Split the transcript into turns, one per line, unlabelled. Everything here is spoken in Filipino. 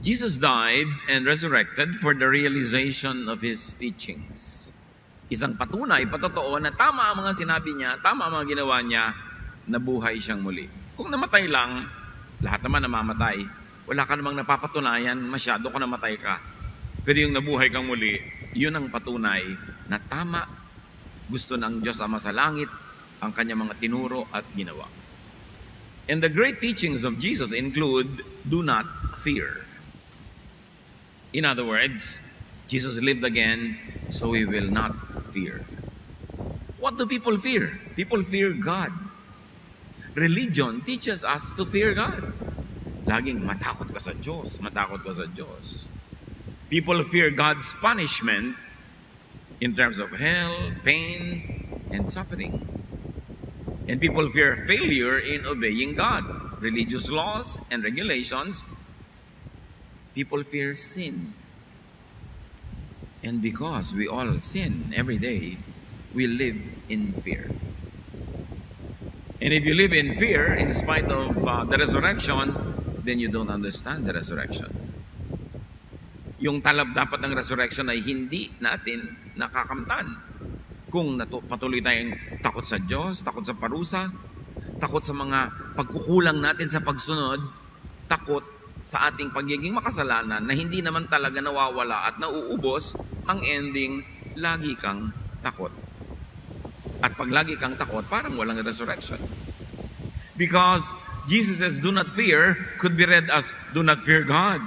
Jesus died and resurrected for the realization of His teachings. Isang patunay, patotoo na tama ang mga sinabi niya, tama ang mga ginawa niya, nabuhay siyang muli. Kung namatay lang, lahat naman namamatay. Wala ka namang napapatunayan, masyado ka namatay ka. Pero yung nabuhay kang muli, yun ang patunay na tama, gusto ng Diyos Ama sa langit, ang kanyang mga tinuro at ginawa. And the great teachings of Jesus include, do not fear. In other words, Jesus lived again, so we will not fear. What do people fear? People fear God. Religion teaches us to fear God. Laging matakot ka sa Diyos, matakot ka sa Diyos. People fear God's punishment in terms of hell, pain, and suffering. And people fear failure in obeying God. Religious laws and regulations. People fear sin. And because we all sin every day, we live in fear. And if you live in fear, in spite of the resurrection, then you don't understand the resurrection. Yung talab dapat ng resurrection ay hindi natin nakakamtan. Kung patuloy tayong takot sa Diyos, takot sa parusa, takot sa mga pagkukulang natin sa pagsunod, takot sa ating pagiging makasalanan na hindi naman talaga nawawala at nauubos, ang ending, lagi kang takot. At pag lagi kang takot, parang walang resurrection. Because Jesus says, do not fear, could be read as, do not fear God.